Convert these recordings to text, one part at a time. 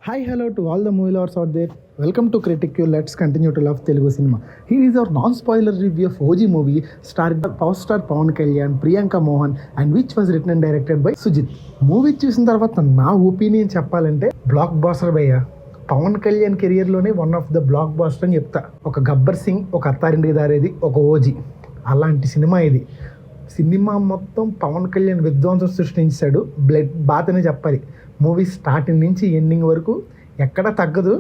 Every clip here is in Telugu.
Hi, hello to all the movie lovers out there. Welcome to Critic You. Let's continue to love Telugu cinema. Here is our non-spoiler review of OG movie starring power star Pawan Kalyan, Priyanka Mohan, and which was written and directed by Sujit. Movie చూసిన తర్వాత నా ఒపీనియన్ చెప్పాలంటే బ్లాక్ బాస్టర్ భయ్య. పవన్ కళ్యాణ్ కెరియర్లోనే one of the blockbuster అని చెప్తా. ఒక గబ్బర్ సింగ్, ఒక అత్తారింటికి దారేది, ఒక ఓజీ, అలాంటి సినిమా ఇది. సినిమా మొత్తం పవన్ కళ్యాణ్ విధ్వంసం సృష్టించాడు. బ్లడ్ బాత్ అనే చెప్పాలి. మూవీ స్టార్టింగ్ నుంచి ఎండింగ్ వరకు ఎక్కడ తగ్గదు.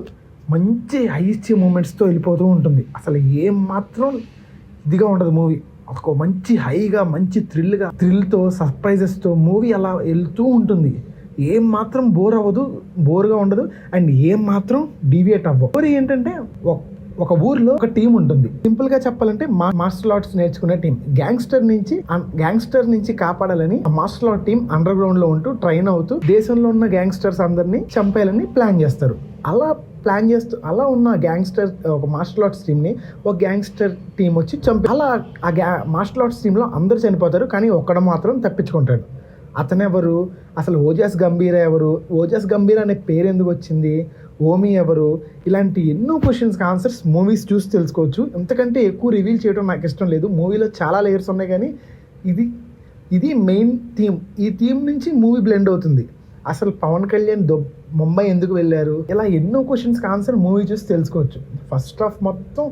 మంచి హైస్ట్ మూమెంట్స్తో వెళ్ళిపోతూ ఉంటుంది. అసలు ఏం మాత్రం ఇదిగా ఉండదు మూవీ. ఒక మంచి హైగా, మంచి థ్రిల్తో, సర్ప్రైజెస్తో మూవీ అలా వెళ్తూ ఉంటుంది. ఏం మాత్రం బోర్గా ఉండదు అండ్ ఏం మాత్రం డీవియేట్ అవ్వదు. స్టోరీ ఏంటంటే, ఒక ఊర్లో ఒక టీం ఉంటుంది. సింపుల్ గా చెప్పాలంటే మార్షల్ ఆర్ట్స్ నేర్చుకునే టీం. గ్యాంగ్స్టర్ నుంచి కాపాడాలని martial art team underground లో ఉంటూ ట్రైన్ అవుతూ దేశంలో ఉన్న గ్యాంగ్స్టర్స్ అందరినీ చంపేయాలని ప్లాన్ చేస్తారు. అలా ఉన్న గ్యాంగ్స్టర్ ఒక మార్షల్ ఆర్ట్స్ టీమ్ ని ఒక గ్యాంగ్స్టర్ టీం వచ్చి చంపి, అలా మార్షల్ ఆర్ట్స్ టీమ్ లో అందరూ చనిపోతారు, కానీ ఒక్కడు మాత్రం తప్పించుకుంటాడు. అతనెవరు? అసలు ఓజస్ గంభీర ఎవరు? ఓజస్ గంభీర అనే పేరు ఎందుకు వచ్చింది? ఓమి ఎవరు? ఇలాంటి ఎన్నో క్వశ్చన్స్కి ఆన్సర్స్ మూవీస్ చూసి తెలుసుకోవచ్చు. ఎంతకంటే ఎక్కువ రివీల్ చేయడం నాకు ఇష్టం లేదు. మూవీలో చాలా లేయర్స్ ఉన్నాయి, కానీ ఇది మెయిన్ థీమ్. ఈ థీమ్ నుంచి మూవీ బ్లెండ్ అవుతుంది. అసలు పవన్ కళ్యాణ్ ముంబై ఎందుకు వెళ్ళారు, ఇలా ఎన్నో క్వశ్చన్స్కి ఆన్సర్ మూవీ చూసి తెలుసుకోవచ్చు. ఫస్ట్ హాఫ్ మొత్తం